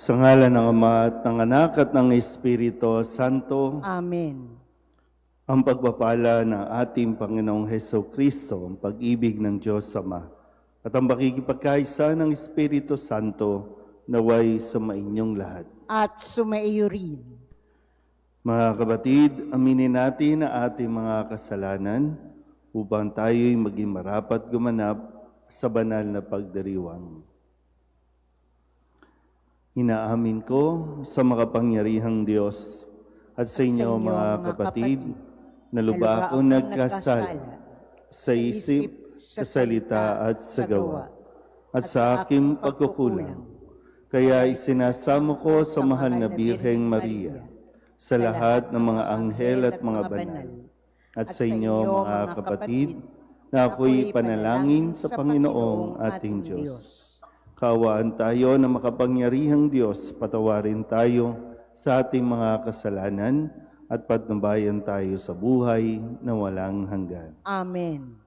Sa ngalan ng Ama at ng Anak at ng Espiritu Santo, Amen. ang pagpapala ng ating Panginoong Heso Kristo, ang pag-ibig ng Diyos Ama, at ang pakikipagkaisa ng Espiritu Santo naway sa mainyong lahat. At sumaiyo rin. Mga kapatid, aminin natin ang ating mga kasalanan upang tayo'y maging marapat gumanap sa banal na pagdiriwang. Inaamin ko sa makapangyarihang Diyos at sa inyo mga kapatid na lubha akong nagkasala sa isip, sa salita at sa gawa at sa aking pagkukulang. Kaya isinasamo ko sa mahal na Birheng Maria, sa lahat ng mga anghel at mga banal, at sa inyo mga kapatid na ako'y panalangin sa Panginoong ating Diyos. Kaawaan tayo na makapangyarihang Diyos, patawarin tayo sa ating mga kasalanan at patnubayan tayo sa buhay na walang hanggan. Amen.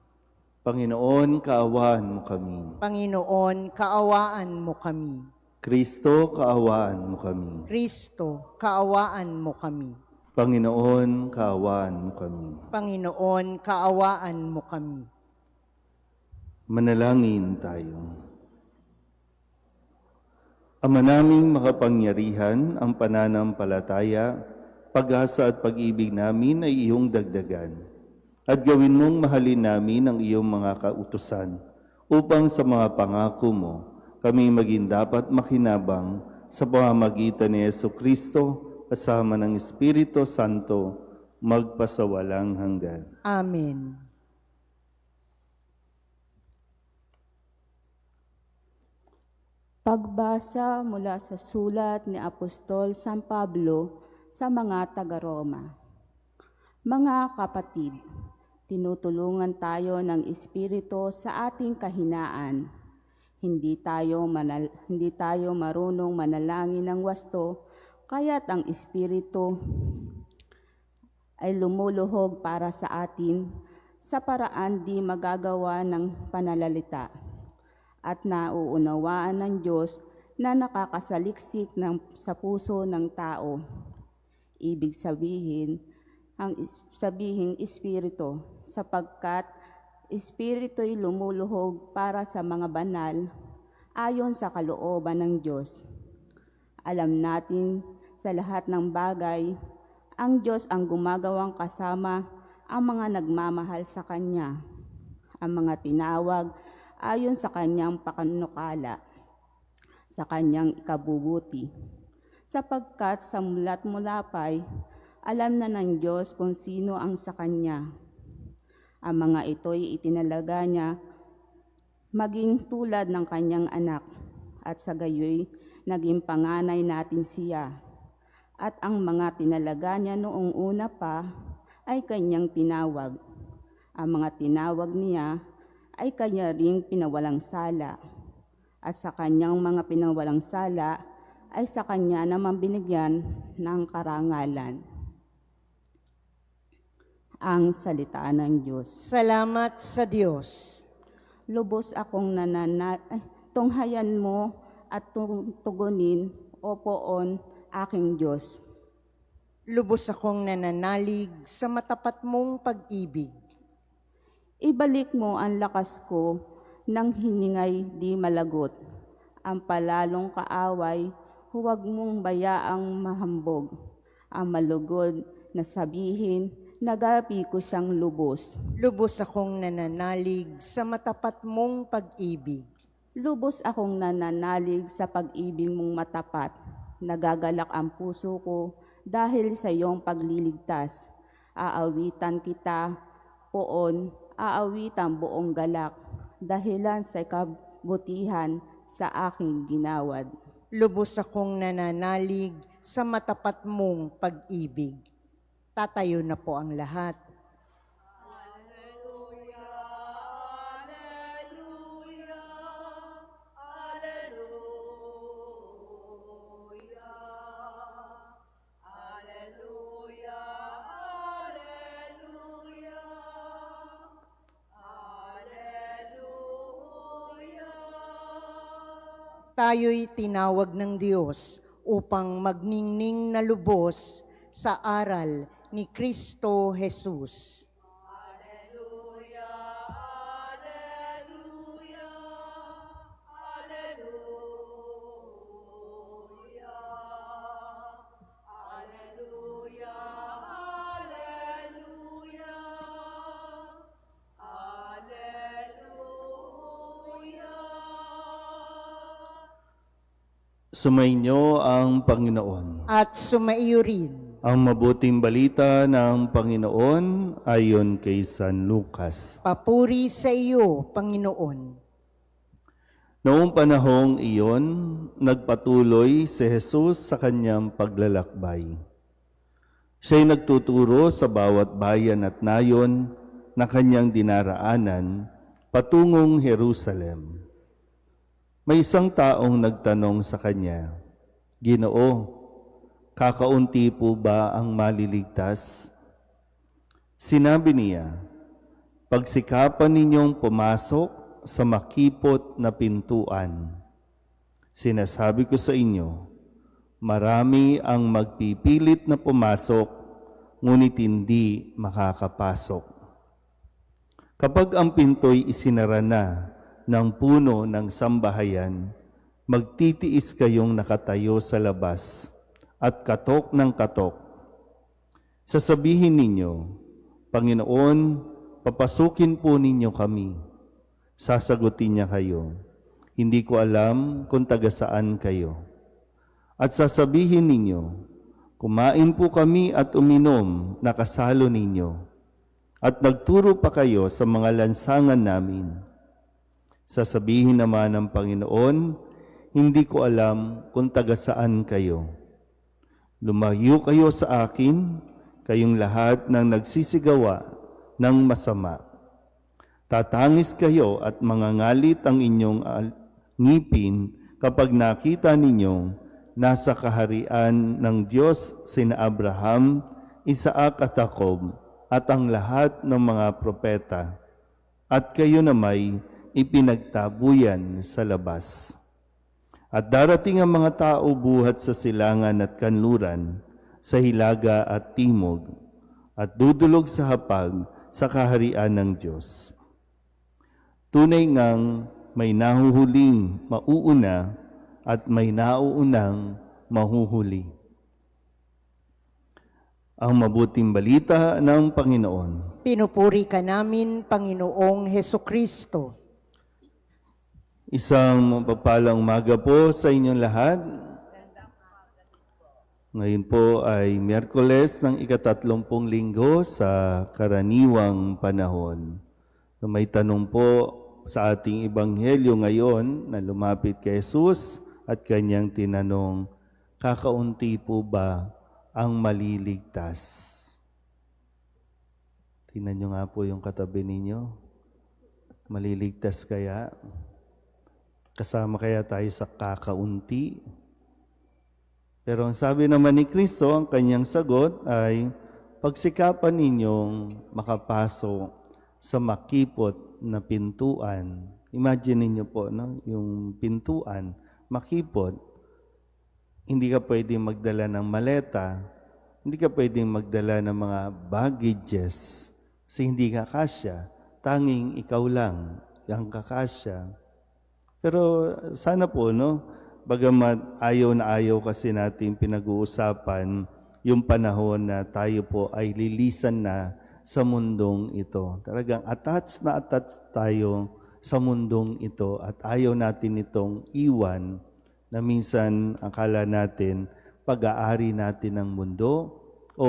Panginoon, kaawaan mo kami. Panginoon, kaawaan mo kami. Kristo, kaawaan mo kami. Kristo, kaawaan mo kami. Panginoon, kaawaan mo kami. Panginoon, kaawaan mo kami. Manalangin tayo. Ama naming makapangyarihan, ang pananampalataya, pag-asa at pag-ibig namin ay iyong dagdagan. At gawin mong mahalin namin ang iyong mga kautusan, upang sa mga pangako mo, kami maging dapat makinabang sa pamamagitan ni Jesucristo, kasama ng Espiritu Santo, magpasawalang hanggan. Amen. Pagbasa mula sa sulat ni Apostol San Pablo sa mga taga-Roma. Mga kapatid, tinutulungan tayo ng Espiritu sa ating kahinaan. Hindi tayo marunong manalangin ng wasto, kaya't ang Espiritu ay lumuluhog para sa atin sa paraan di magagawa ng pananalita. At nauunawaan ng Diyos na nakakasaliksik sa puso ng tao. Ibig sabihin, sabihing Espiritu, sapagkat Espiritu'y lumuluhog para sa mga banal ayon sa kalooban ng Diyos. Alam natin sa lahat ng bagay, ang Diyos ang gumagawang kasama ang mga nagmamahal sa Kanya, ang mga tinawag ayon sa Kanyang pakanukala, sa Kanyang ikabubuti. Sapagkat sa mulat mula pa'y alam na ng Diyos kung sino ang sa Kanya. Ang mga ito'y itinalaga niya maging tulad ng Kanyang anak, at sa gayoy naging panganay natin siya. At ang mga tinalaga niya noong una pa ay Kanyang tinawag. Ang mga tinawag niya ay Kanya ring pinawalang sala, at sa Kanyang mga pinawalang sala ay sa Kanya naman binigyan ng karangalan. Ang salita ng Diyos. Salamat sa Diyos. Lubos akong tunghayan mo at tugunin, o poon, aking Diyos. Lubos akong nananalig sa matapat mong pag-ibig. Ibalik mo ang lakas ko ng hiningay di malagot. Ang palalong kaaway, huwag mong bayaang mahambog. Ang malugod na sabihin, nagapi ko siyang lubos. Lubos akong nananalig sa matapat mong pag-ibig. Lubos akong nananalig sa pag-ibig mong matapat. Nagagalak ang puso ko dahil sa iyong pagliligtas. Aawitan kita, poon, aawitan buong galak, dahilan sa kabutihan sa aking ginawad. Lubos akong nananalig sa matapat mong pag-ibig. Tatayo na po ang lahat. Tayo'y tinawag ng Diyos upang magningning na lubos sa aral ni Kristo Jesus. Sumainyo ang Panginoon. At sumaiyo rin. Ang mabuting balita ng Panginoon ayon kay San Lucas. Papuri sa iyo, Panginoon. Noong panahong iyon, nagpatuloy si Jesus sa kanyang paglalakbay. Siya'y nagtuturo sa bawat bayan at nayon na kanyang dinaraanan patungong Jerusalem. May isang taong nagtanong sa kanya, "Ginoo, kakaunti po ba ang maliligtas?" Sinabi niya, "Pagsikapan ninyong pumasok sa makipot na pintuan. Sinasabi ko sa inyo, marami ang magpipilit na pumasok, ngunit hindi makakapasok. Kapag ang pinto'y isinara na ng puno ng sambahayan, magtitiis kayong nakatayo sa labas at katok ng katok. Sasabihin ninyo, Panginoon, papasukin po ninyo kami. Sasagutin niya kayo, hindi ko alam kung taga saan kayo. At sasabihin ninyo, kumain po kami at uminom na kasalo ninyo, at nagturo pa kayo sa mga lansangan namin. Sasabihin naman ng Panginoon, hindi ko alam kung taga saan kayo. Lumayo kayo sa akin, kayong lahat ng nagsisigawa ng masama. Tatangis kayo at mangangalit ang inyong ngipin kapag nakita ninyong nasa kaharian ng Diyos sina Abraham, Isaac at Jacob at ang lahat ng mga propeta. At kayo na may ipinagtabuyan sa labas. At darating ang mga tao buhat sa silangan at kanluran, sa hilaga at timog, at dudulog sa hapag sa kaharian ng Diyos. Tunay ngang may nahuhuling mauuna at may nauunang mahuhuli. Ang mabuting balita ng Panginoon. Pinupuri ka namin, Panginoong Hesukristo. Isang mapagpalang umaga po sa inyong lahat. Ngayon po ay Miyerkules ng ika-30 linggo sa karaniwang panahon. May tanong po sa ating ebanghelyo ngayon na lumapit kay Jesus at kanyang tinanong, kakaunti po ba ang maliligtas? Tingnan nyo nga po yung katabi ninyo. Maliligtas kaya? Kasama kaya tayo sa kakaunti? Pero ang sabi naman ni Kristo, ang kanyang sagot ay, pagsikapan ninyong makapasok sa makipot na pintuan. Imagine niyo po, no? Yung pintuan, makipot. Hindi ka pwedeng magdala ng maleta. Hindi ka pwedeng magdala ng mga baggages. Kasi hindi ka kasya. Tanging ikaw lang ang kakasya. Pero sana po, no, bagamat ayaw na ayaw kasi natin pinag-uusapan yung panahon na tayo po ay lilisan na sa mundong ito. Talagang attached tayo sa mundong ito at ayaw natin itong iwan na minsan akala natin pag-aari natin ng mundo o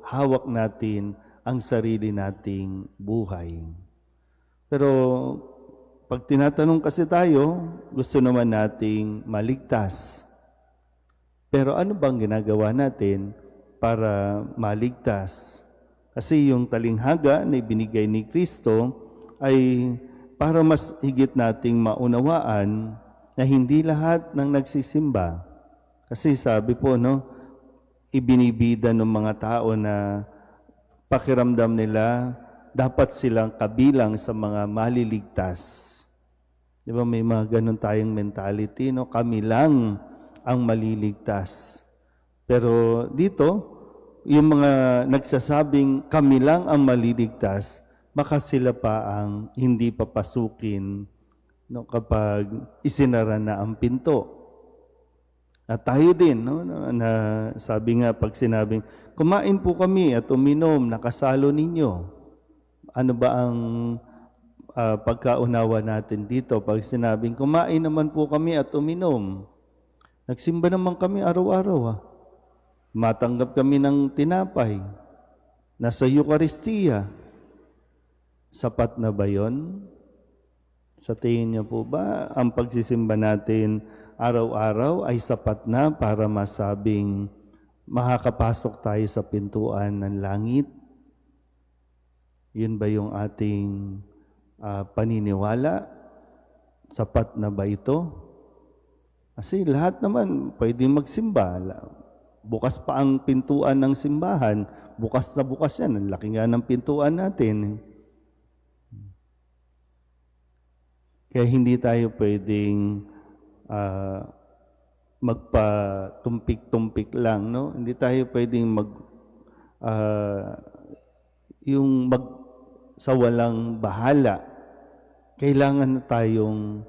hawak natin ang sarili nating buhay. Pero pag tinatanong kasi tayo, gusto naman nating maligtas. Pero ano bang ginagawa natin para maligtas? Kasi yung talinghaga na ibinigay ni Kristo ay para mas higit nating maunawaan na hindi lahat ng nagsisimba. Kasi sabi po, no, ibinibida ng mga tao na pakiramdam nila dapat silang kabilang sa mga maliligtas. Di ba may mga ganun tayong mentality, no? Kami lang ang maliligtas. Pero dito, yung mga nagsasabing kami lang ang maliligtas, baka sila pa ang hindi papasukin no, kapag isinara na ang pinto. At tayo din, no, na sabi nga pag sinabing, kumain po kami at uminom, nakasalo ninyo. Ano ba ang pagkaunawa natin dito? Pag sinabing, kumain naman po kami at uminom, nagsimba naman kami araw-araw. Matanggap kami ng tinapay, nasa Eucharistia. Sapat na ba yun? Sa tingin niyo po ba, ang pagsisimba natin araw-araw ay sapat na para masabing makakapasok tayo sa pintuan ng langit? Yun ba yung ating paniniwala? Sapat na ba ito? Kasi lahat naman pwede magsimba. Bukas pa ang pintuan ng simbahan. Bukas na bukas yan. Ang laki nga ng pintuan natin. Kaya hindi tayo pwedeng magpatumpik-tumpik lang, no? Hindi tayo pwedeng sa walang bahala. Kailangan na tayong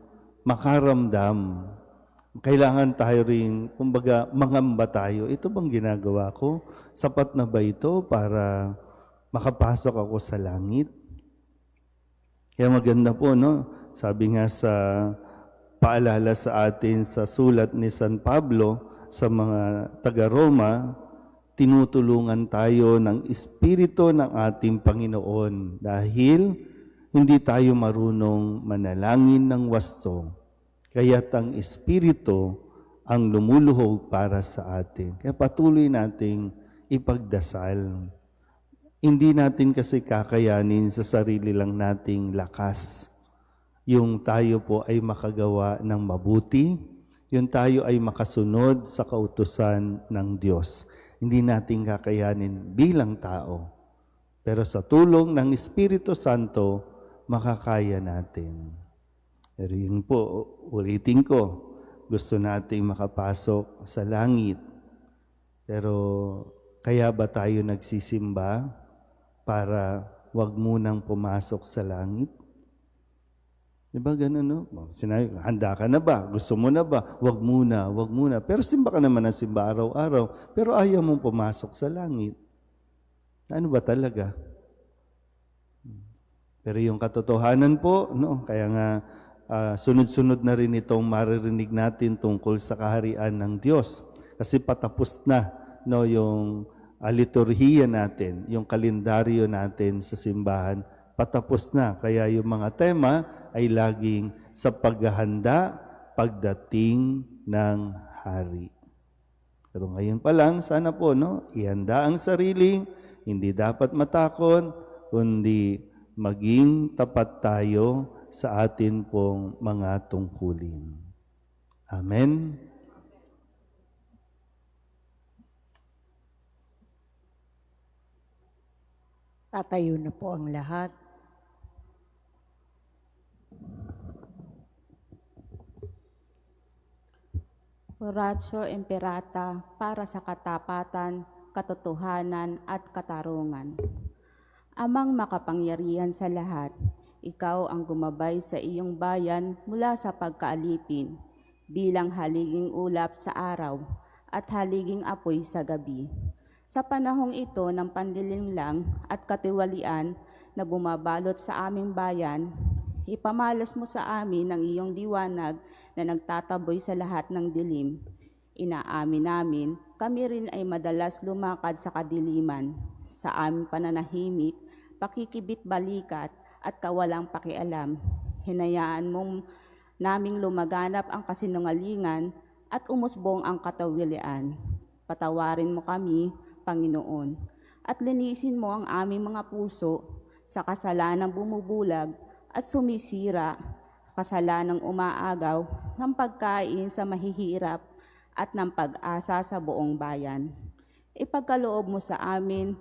makaramdam. Kailangan tayo rin, kumbaga, mangamba tayo. Ito bang ginagawa ko? Sapat na ba ito para makapasok ako sa langit? Kaya maganda po, no? Sabi nga sa paalala sa atin sa sulat ni San Pablo sa mga taga-Roma, tinutulungan tayo ng Espiritu ng ating Panginoon dahil hindi tayo marunong manalangin ng wasto. Kaya't ang Espiritu ang lumuluhog para sa atin. Kaya patuloy nating ipagdasal. Hindi natin kasi kakayanin sa sarili lang nating lakas. Yung tayo po ay makagawa ng mabuti, yung tayo ay makasunod sa kautusan ng Diyos. Hindi natin kakayanin bilang tao. Pero sa tulong ng Espiritu Santo, makakaya natin. Pero yun po, ulitin ko, gusto nating makapasok sa langit. Pero kaya ba tayo nagsisimba para wag munang pumasok sa langit? Diba ganun, no? Sinabi, handa ka na ba? Gusto mo na ba? Wag muna, wag muna. Pero simba ka naman ng simba araw-araw. Pero ayaw mong pumasok sa langit. Ano ba talaga? Pero yung katotohanan po, no? Kaya nga, sunod-sunod na rin itong maririnig natin tungkol sa kaharian ng Diyos. Kasi patapos na, no, yung liturhiya natin, yung kalendaryo natin sa simbahan, patapos na. Kaya yung mga tema ay laging sa paghahanda, pagdating ng hari. Pero ngayon pa lang, sana po, no, ihanda ang sarili, hindi dapat matakot, kundi maging tapat tayo sa atin pong mga tungkulin. Amen. Tatayo na po ang lahat. Oratio Imperata para sa katapatan, katotohanan at katarungan. Amang makapangyarihan sa lahat, ikaw ang gumabay sa iyong bayan mula sa pagkaalipin, bilang haliging ulap sa araw at haliging apoy sa gabi. Sa panahong ito ng pandilimlang at katiwalian na bumabalot sa aming bayan, ipamalas mo sa amin ang iyong liwanag na nagtataboy sa lahat ng dilim. Inaamin namin, kami rin ay madalas lumakad sa kadiliman. Sa aming pananahimik, pakikibit balikat at kawalang pakialam. Hinayaan mong naming lumaganap ang kasinungalingan at umusbong ang katawilian. Patawarin mo kami, Panginoon, at linisin mo ang aming mga puso sa kasalanang bumubulag at sumisira, kasalanang umaagaw ng pagkain sa mahihirap at ng pag-asa sa buong bayan. Ipagkaloob mo sa amin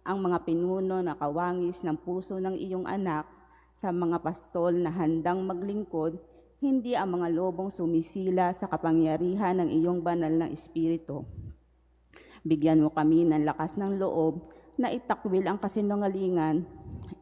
ang mga pinuno na kawangis ng puso ng iyong anak, sa mga pastol na handang maglingkod, hindi ang mga lobong sumisila sa kapangyarihan ng iyong banal na Espiritu. Bigyan mo kami ng lakas ng loob na itakwil ang kasinungalingan,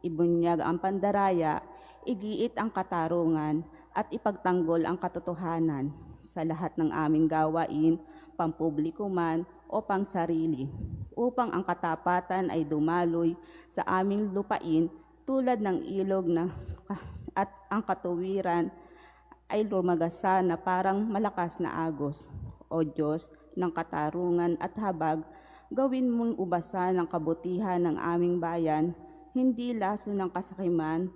ibunyag ang pandaraya, igiit ang katarungan, at ipagtanggol ang katotohanan sa lahat ng aming gawain, pampubliko man o pangsarili, upang ang katapatan ay dumaloy sa aming lupain tulad ng ilog at ang katuwiran ay lumagasa na parang malakas na agos. O Diyos ng katarungan at habag, gawin mong ubasan ng kabutihan ng aming bayan, hindi laso ng kasakiman,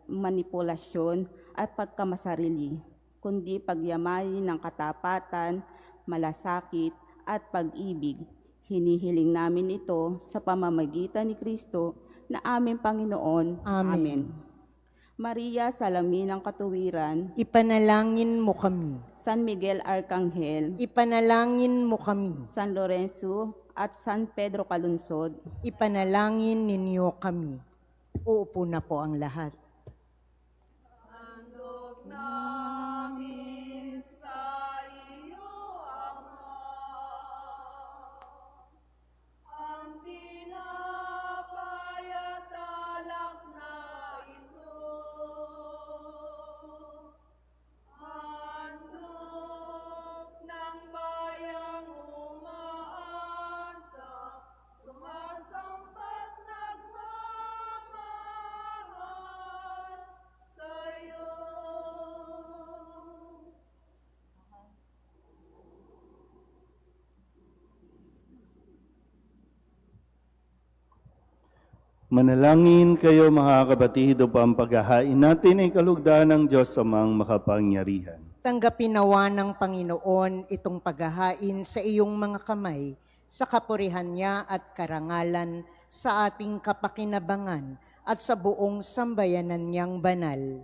manipulasyon at pagkamasarili, kundi pagyamanin ng katapatan, malasakit at pag-ibig. Hinihiling namin ito sa pamamagitan ni Kristo na aming Panginoon. Amen. Maria, salamin ng katuwiran, Ipanalangin mo kami. San Miguel Arcangel, Ipanalangin mo kami. San Lorenzo at San Pedro Calunsod, Ipanalangin ninyo kami. Uupo na po ang lahat. Manalangin kayo mga kapatid upang paghahain natin ay kalugdan ng Diyos amang makapangyarihan. Tanggapin nawa ng Panginoon itong paghahain sa iyong mga kamay, sa kapurihan niya at karangalan, sa ating kapakinabangan at sa buong sambayanan niyang banal.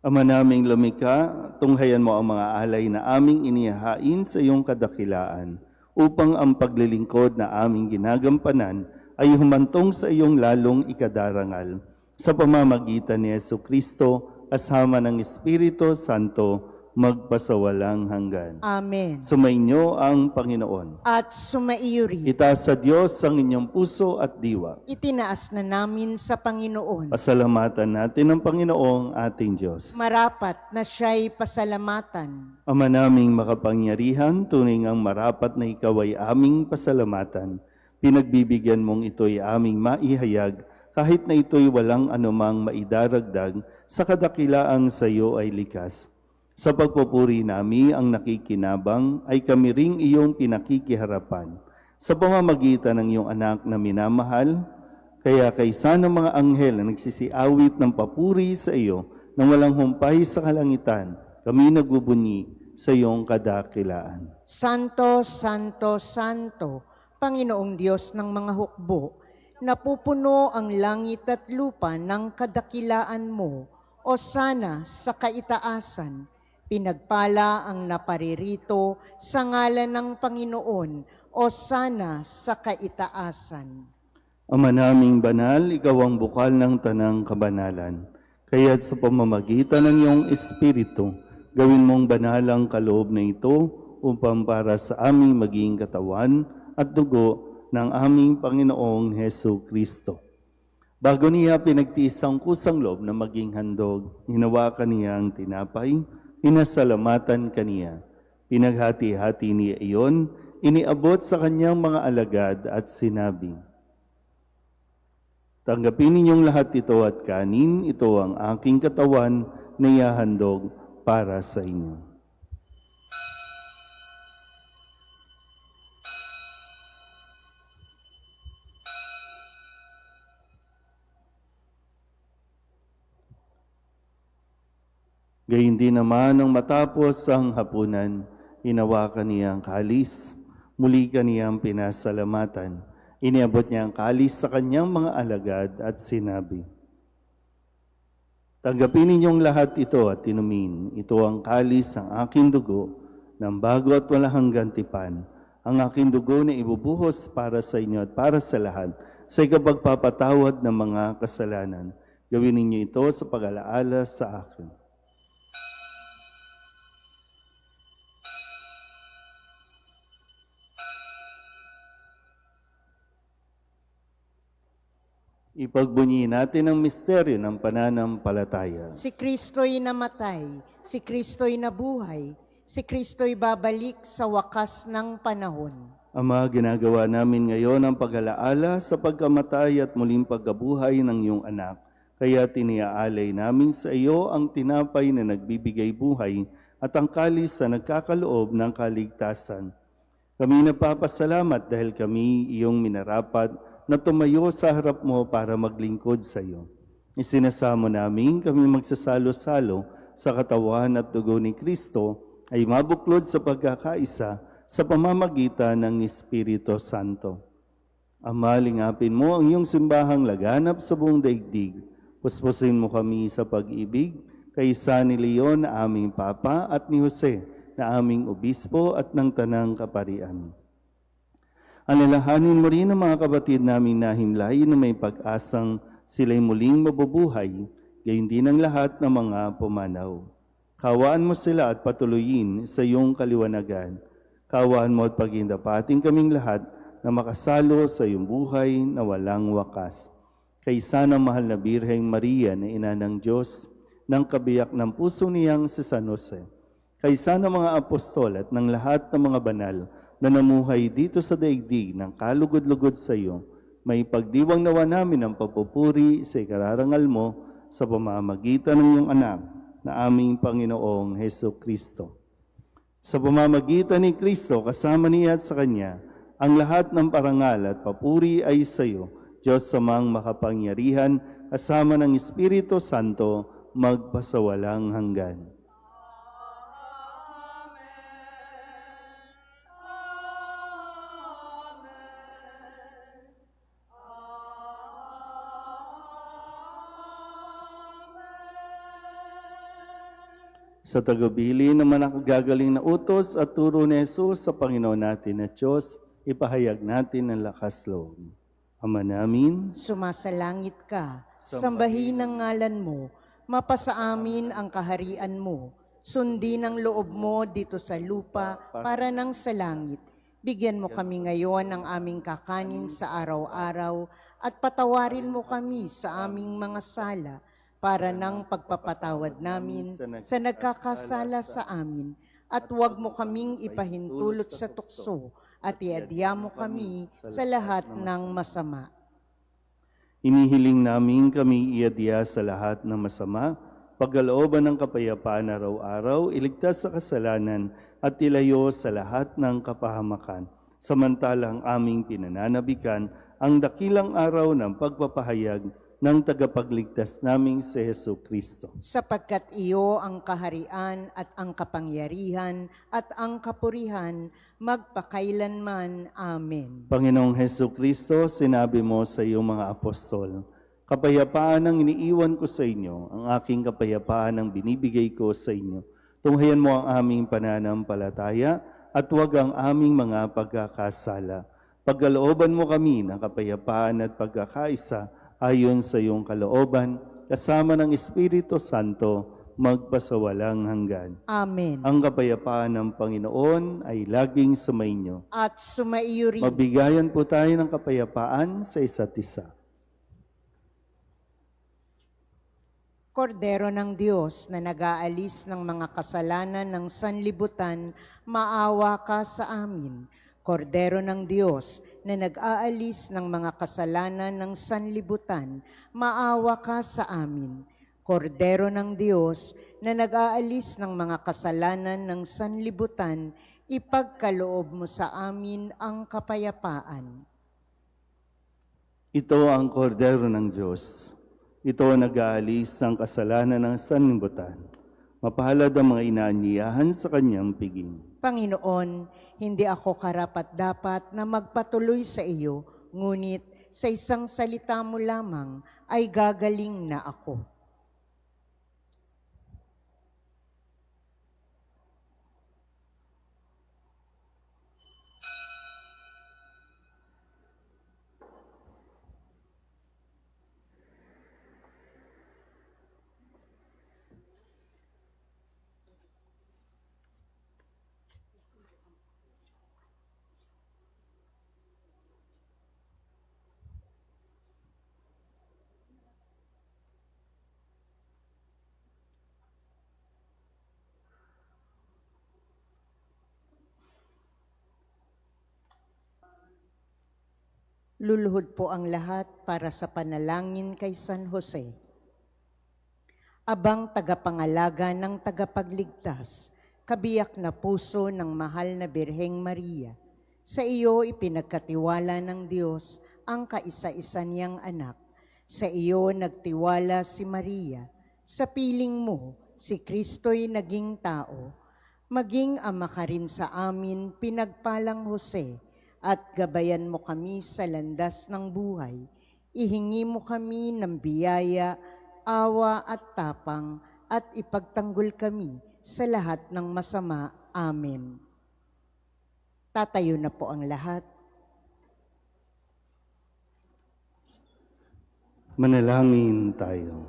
Ama naming lumikha, tunghayan mo ang mga alay na aming inihahain sa iyong kadakilaan, upang ang paglilingkod na aming ginagampanan ay humantong sa iyong lalong ikadarangal. Sa pamamagitan ni Jesucristo, kasama ng Espiritu Santo, magpasawalang hanggan. Amen. Sumainyo ang Panginoon. At sumaiyo rin. Itaas sa Diyos ang inyong puso at diwa. Itinaas na namin sa Panginoon. Pasalamatan natin ang Panginoong ating Diyos. Marapat na siya'y pasalamatan. Ama naming makapangyarihan, tunay ngang marapat na ikaw ay aming pasalamatan. Pinagbibigyan mong ito'y aming maihayag, kahit na ito'y walang anumang maidaragdag, sa kadakilaang sa iyo ay likas. Sa pagpupuri nami ang nakikinabang, ay kami ring iyong pinakikiharapan. Sa pamamagitan ng iyong anak na minamahal, kaya kaysa ng mga anghel na nagsisiawit ng papuri sa iyo, nang walang humpay sa kalangitan, kami nagbubunyi sa iyong kadakilaan. Santo, Santo, Santo, Panginoong Diyos ng mga hukbo, napupuno ang langit at lupa ng kadakilaan mo, o sana sa kaitaasan. Pinagpala ang naparirito sa ngalan ng Panginoon, o sana sa kaitaasan. Ama naming banal, ikaw ang bukal ng tanang kabanalan. Kaya't sa pamamagitan ng iyong Espiritu, gawin mong banal ang kaloob na ito upang para sa aming maging katawan at dugo ng aming Panginoong Hesu Kristo. Bago niya pinagtiis ang kusang loob na maging handog, hinawakan niya ang tinapay, pinasalamatan kaniya. Pinaghati-hati niya iyon, iniabot sa kanyang mga alagad at sinabi, "Tanggapin ninyong lahat ito at kanin, ito ang aking katawan na ihahandog para sa inyo." Gayun din naman nang matapos ang hapunan, hinawakan niya ang kalis, muli kaniyang pinasalamatan. Iniabot niya ang kalis sa kanyang mga alagad at sinabi, "Tanggapin ninyong lahat ito at inumin. Ito ang kalis ng aking dugo, ng bago at walang hanggang tipan. Ang aking dugo na ibubuhos para sa inyo at para sa lahat, sa ikapagpapatawad ng mga kasalanan. Gawin ninyo ito sa pag-alaala sa akin." Ipagbunyi natin ang misteryo ng pananampalataya. Si Kristo'y namatay, si Kristo'y nabuhay, si Kristo'y babalik sa wakas ng panahon. Ama, ginagawa namin ngayon ang pag-alaala sa pagkamatay at muling pagkabuhay ng iyong anak. Kaya tiniaalay namin sa iyo ang tinapay na nagbibigay buhay at ang kalis na nagkakaloob ng kaligtasan. Kami napapasalamat dahil kami iyong minarapat na tumayo sa harap mo para maglingkod sa iyo. Isinasamo namin kami magsasalo-salo sa katawan at dugo ni Kristo ay mabuklod sa pagkakaisa sa pamamagitan ng Espiritu Santo. Ama, lingapin mo ang iyong simbahang laganap sa buong daigdig. Puspusin mo kami sa pag-ibig kay San Leon na aming Papa at ni Jose na aming Obispo at ng Tanang Kaparian. Alalahanin mo rin ang mga kapatid naming nahimlay na may pag-asang sila'y muling mabubuhay, gayon din ang lahat ng mga pumanaw. Kawaan mo sila at patuloyin sa iyong kaliwanagan. Kawaan mo at pagindapating kaming lahat na makasalo sa iyong buhay na walang wakas. Kaysa ng mahal na Birheng Maria na ina ng Diyos, ng kabiyak ng puso niyang si San Jose. Kaysa ng mga apostol at ng lahat ng mga banal na namuhay dito sa daigdig ng kalugod-lugod sa iyo, may pagdiwang nawa namin ang papupuri sa ikararangal mo sa pamamagitan ng iyong anak na aming Panginoong Heso Kristo. Sa pamamagitan ni Kristo, kasama niya at sa Kanya, ang lahat ng parangal at papuri ay sa iyo, Diyos samang makapangyarihan, kasama ng Espiritu Santo, magpasawalang hanggan. Sa tagubilin naman ang gagaling na utos at turo ni Jesus sa Panginoon natin at Diyos, ipahayag natin ang lakas loob. Ama namin, Sumasalangit ka, sambahin ang ngalan mo, mapasa amin ang kaharian mo, sundin ang loob mo dito sa lupa para nang sa langit. Bigyan mo kami ngayon ng aming kakanin sa araw-araw at patawarin mo kami sa aming mga sala para nang pagpapatawad namin sa nagkakasala sa amin. At huwag mo kaming ipahintulot sa tukso at iadya mo kami sa lahat ng masama. inihiling namin kami iadya sa lahat ng masama, pagkalooban ng kapayapaan araw-araw, iligtas sa kasalanan at ilayo sa lahat ng kapahamakan. Samantalang aming pinananabikan ang dakilang araw ng pagpapahayag ng tagapagligtas naming si Heso Kristo. Sapagkat iyo ang kaharian at ang kapangyarihan at ang kapurihan magpakailanman. Amen. Panginoong Heso Kristo, sinabi mo sa iyong mga apostol, kapayapaan ang iniiwan ko sa inyo, ang aking kapayapaan ang binibigay ko sa inyo. Tunghayan mo ang aming pananampalataya at huwag ang aming mga pagkakasala. Pagkalooban mo kami ng kapayapaan at pagkakaisa ayon sa iyong kalooban, kasama ng Espiritu Santo, magpasawalang hanggan. Amen. Ang kapayapaan ng Panginoon ay laging sumainyo. At sumaiyo rin. Mabigayan po tayo ng kapayapaan sa isa't isa. Kordero ng Diyos na nag-aalis ng mga kasalanan ng sanlibutan, maawa ka sa amin. Kordero ng Diyos na nag-aalis ng mga kasalanan ng sanlibutan, maawa ka sa amin. Kordero ng Diyos na nag-aalis ng mga kasalanan ng sanlibutan, ipagkaloob mo sa amin ang kapayapaan. Ito ang kordero ng Diyos. Ito ang nag-aalis ng kasalanan ng sanlibutan. Mapalad ang mga inaanyayahan sa kanyang piging. Panginoon, hindi ako karapat-dapat na magpatuloy sa iyo, ngunit sa isang salita mo lamang ay gagaling na ako. Luluhod po ang lahat para sa panalangin kay San Jose. Abang tagapangalaga ng tagapagligtas, kabiyak na puso ng mahal na Birheng Maria, sa iyo ipinagkatiwala ng Diyos ang kaisa-isa niyang anak. Sa iyo nagtiwala si Maria. Sa piling mo, si Kristo'y naging tao. Maging ama ka rin sa amin, pinagpalang Jose, at gabayan mo kami sa landas ng buhay. Ihingi mo kami ng biyaya, awa at tapang, at ipagtanggol kami sa lahat ng masama. Amen. Tatayo na po ang lahat. Manalangin tayo.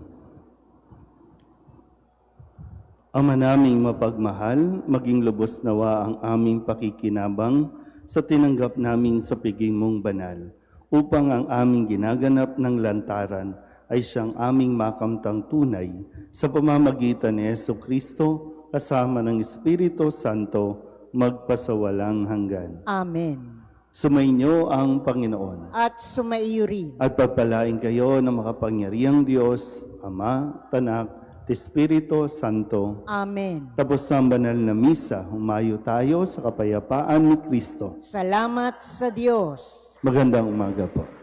Ama naming mapagmahal, maging lubos nawa ang aming pakikinabang sa tinanggap naming sa piging mong banal, upang ang aming ginaganap ng lantaran ay siyang aming makamtang tunay sa pamamagitan ni Jesucristo kasama ng Espiritu Santo magpasawalang hanggan. Amen. Sumainyo ang Panginoon. At sumaiyo rin. At pagpalain kayo ng makapangyarihang Diyos, Ama, Anak, at Espiritu Santo. Amen. Tapos ang banal na misa, humayo tayo sa kapayapaan ni Kristo. Salamat sa Diyos. Magandang umaga po.